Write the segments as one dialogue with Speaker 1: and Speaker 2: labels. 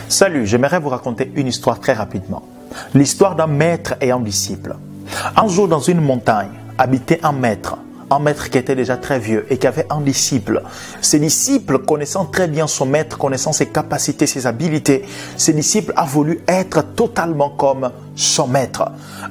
Speaker 1: Salut, j'aimerais vous raconter une histoire très rapidement. L'histoire d'un maître et un disciple. Un jour dans une montagne, habitait un maître qui était déjà très vieux et qui avait un disciple. Ce disciple, connaissant très bien son maître, connaissant ses capacités, ses habiletés, ce disciple a voulu être totalement comme son maître.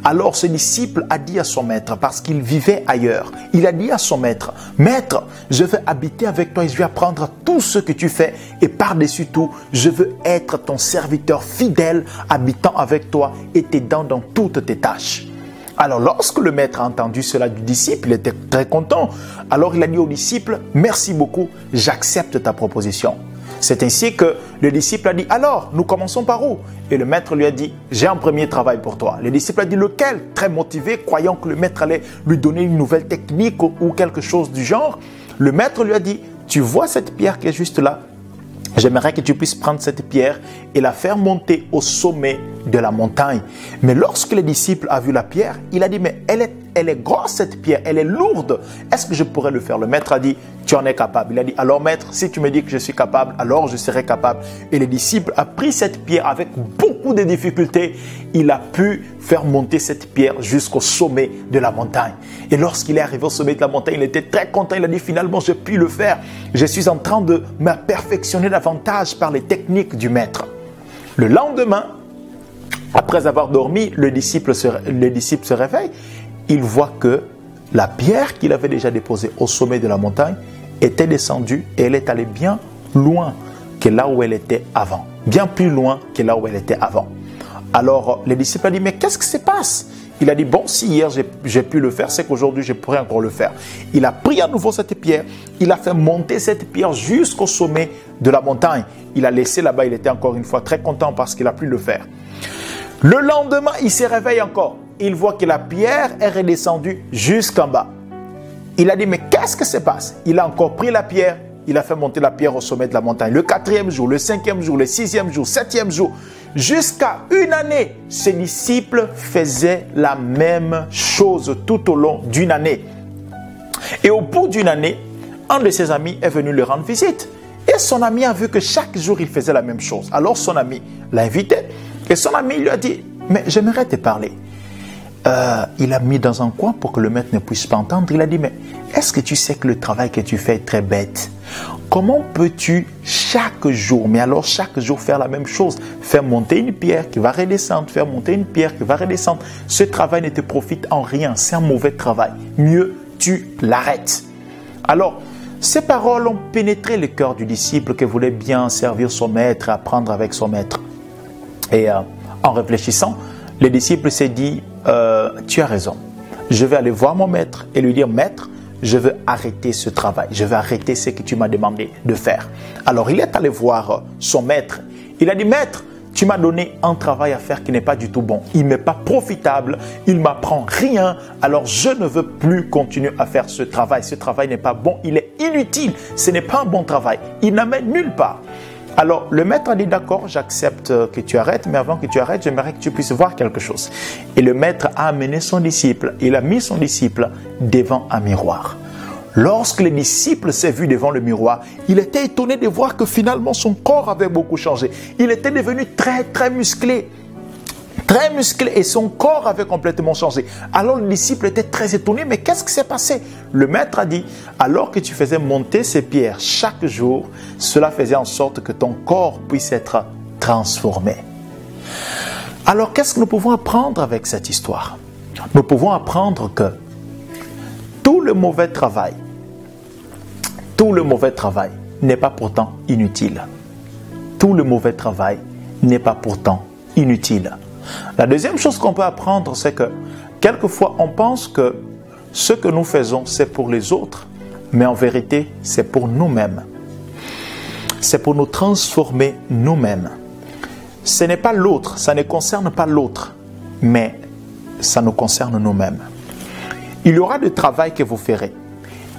Speaker 1: Alors ce disciple a dit à son maître, parce qu'il vivait ailleurs, il a dit à son maître, « Maître, je veux habiter avec toi et je vais apprendre tout ce que tu fais et par-dessus tout, je veux être ton serviteur fidèle, habitant avec toi et t'aidant dans toutes tes tâches. » Alors lorsque le maître a entendu cela du disciple, il était très content. Alors il a dit au disciple, « Merci beaucoup, j'accepte ta proposition. » C'est ainsi que le disciple a dit, « Alors, nous commençons par où ?» Et le maître lui a dit, « J'ai un premier travail pour toi. » Le disciple a dit, « Lequel ?» Très motivé, croyant que le maître allait lui donner une nouvelle technique ou quelque chose du genre. Le maître lui a dit, « Tu vois cette pierre qui est juste là ? J'aimerais que tu puisses prendre cette pierre et la faire monter au sommet de la montagne. » Mais lorsque le disciple a vu la pierre, il a dit, « Mais elle est grosse cette pierre, elle est lourde. Est-ce que je pourrais le faire ?» Le maître a dit, « Tu en es capable. » Il a dit, « Alors maître, si tu me dis que je suis capable, alors je serai capable. » Et le disciple a pris cette pierre avec beaucoup de difficultés. Il a pu faire monter cette pierre jusqu'au sommet de la montagne. Et lorsqu'il est arrivé au sommet de la montagne, il était très content. Il a dit, « Finalement, j'ai pu le faire. Je suis en train de me perfectionner davantage par les techniques du maître. » Le lendemain, après avoir dormi, le disciple se réveille. Il voit que la pierre qu'il avait déjà déposée au sommet de la montagne était descendue et elle est allée bien loin que là où elle était avant. Bien plus loin que là où elle était avant. Alors le disciple a dit, « Mais qu'est-ce qui se passe ?» Il a dit, « Bon, si hier j'ai pu le faire, c'est qu'aujourd'hui je pourrais encore le faire. » Il a pris à nouveau cette pierre, il a fait monter cette pierre jusqu'au sommet de la montagne. Il a laissé là-bas, il était encore une fois très content parce qu'il a pu le faire. Le lendemain, il se réveille encore. Il voit que la pierre est redescendue jusqu'en bas. Il a dit, « Mais qu'est-ce qui se passe ?» Il a encore pris la pierre, il a fait monter la pierre au sommet de la montagne. Le 4e jour, le 5e jour, le 6e jour, 7e jour, jusqu'à une année, ses disciples faisaient la même chose tout au long d'une année. Et au bout d'une année, un de ses amis est venu lui rendre visite. Et son ami a vu que chaque jour, il faisait la même chose. Alors son ami l'a invité et son ami lui a dit, « Mais j'aimerais te parler. » Il a mis dans un coin pour que le maître ne puisse pas entendre. Il a dit, « Mais est-ce que tu sais que le travail que tu fais est très bête? Comment peux-tu chaque jour, mais alors chaque jour faire la même chose, faire monter une pierre qui va redescendre, faire monter une pierre qui va redescendre? Ce travail ne te profite en rien, c'est un mauvais travail. Mieux, tu l'arrêtes. » Alors, ces paroles ont pénétré le cœur du disciple qui voulait bien servir son maître et apprendre avec son maître. Et en réfléchissant, le disciple s'est dit, « Tu as raison. Je vais aller voir mon maître et lui dire, « Maître, je veux arrêter ce travail. Je veux arrêter ce que tu m'as demandé de faire. » Alors, il est allé voir son maître. Il a dit, « Maître, tu m'as donné un travail à faire qui n'est pas du tout bon. Il n'est pas profitable. Il ne m'apprend rien. Alors, je ne veux plus continuer à faire ce travail. Ce travail n'est pas bon. Il est inutile. Ce n'est pas un bon travail. Il n'amène nulle part. » Alors, le maître a dit, « D'accord, j'accepte que tu arrêtes, mais avant que tu arrêtes, j'aimerais que tu puisses voir quelque chose. » Et le maître a amené son disciple, il a mis son disciple devant un miroir. Lorsque le disciple s'est vu devant le miroir, il était étonné de voir que finalement son corps avait beaucoup changé. Il était devenu très musclé. Très musclé et son corps avait complètement changé. Alors le disciple était très étonné, mais qu'est-ce qui s'est passé? Le maître a dit, alors que tu faisais monter ces pierres chaque jour, cela faisait en sorte que ton corps puisse être transformé. Alors qu'est-ce que nous pouvons apprendre avec cette histoire? Nous pouvons apprendre que tout le mauvais travail n'est pas pourtant inutile. Tout le mauvais travail n'est pas pourtant inutile. La deuxième chose qu'on peut apprendre, c'est que quelquefois on pense que ce que nous faisons, c'est pour les autres, mais en vérité, c'est pour nous-mêmes. C'est pour nous transformer nous-mêmes. Ce n'est pas l'autre, ça ne concerne pas l'autre, mais ça nous concerne nous-mêmes. Il y aura du travail que vous ferez.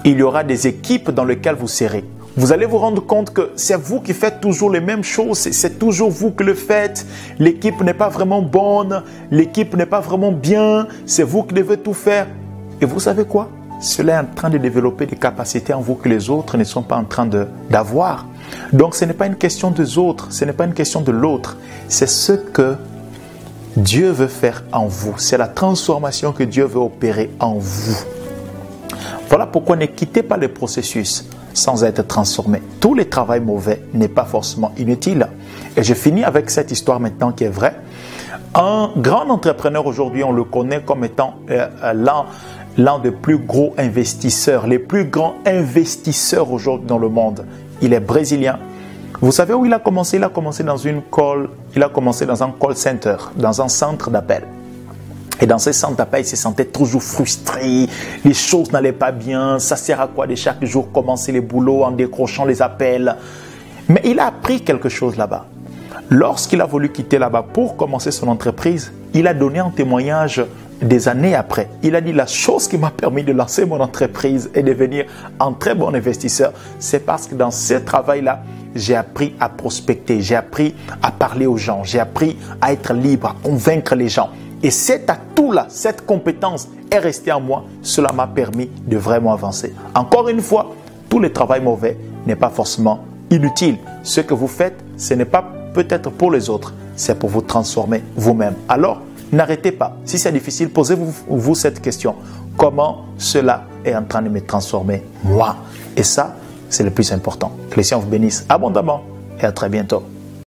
Speaker 1: Il y aura des équipes dans lesquelles vous serez. Vous allez vous rendre compte que c'est vous qui faites toujours les mêmes choses, c'est toujours vous qui le faites. L'équipe n'est pas vraiment bonne, l'équipe n'est pas vraiment bien, c'est vous qui devez tout faire. Et vous savez quoi? Cela est en train de développer des capacités en vous que les autres ne sont pas en train d'avoir. Donc ce n'est pas une question des autres, ce n'est pas une question de l'autre, c'est ce que Dieu veut faire en vous. C'est la transformation que Dieu veut opérer en vous. Voilà pourquoi ne quittez pas le processus sans être transformé. Tout le travail mauvais n'est pas forcément inutile. Et je finis avec cette histoire maintenant qui est vraie. Un grand entrepreneur aujourd'hui, on le connaît comme étant l'un des plus gros investisseurs, les plus grands investisseurs aujourd'hui dans le monde. Il est brésilien. Vous savez où il a commencé? Il a commencé dans un call center, dans un centre d'appel. Et dans ce centre d'appel, il se sentait toujours frustré, les choses n'allaient pas bien, ça sert à quoi de chaque jour commencer les boulots en décrochant les appels. Mais il a appris quelque chose là-bas. Lorsqu'il a voulu quitter là-bas pour commencer son entreprise, il a donné un témoignage des années après. Il a dit: la chose qui m'a permis de lancer mon entreprise et devenir un très bon investisseur, c'est parce que dans ce travail-là, j'ai appris à prospecter, j'ai appris à parler aux gens, j'ai appris à être libre, à convaincre les gens. Et cet atout-là, cette compétence est restée en moi. Cela m'a permis de vraiment avancer. Encore une fois, tout le travail mauvais n'est pas forcément inutile. Ce que vous faites, ce n'est pas peut-être pour les autres, c'est pour vous transformer vous-même. Alors, n'arrêtez pas. Si c'est difficile, posez-vous cette question. Comment cela est en train de me transformer, moi? Et ça, c'est le plus important. Que les Seigneur vous bénisse abondamment et à très bientôt.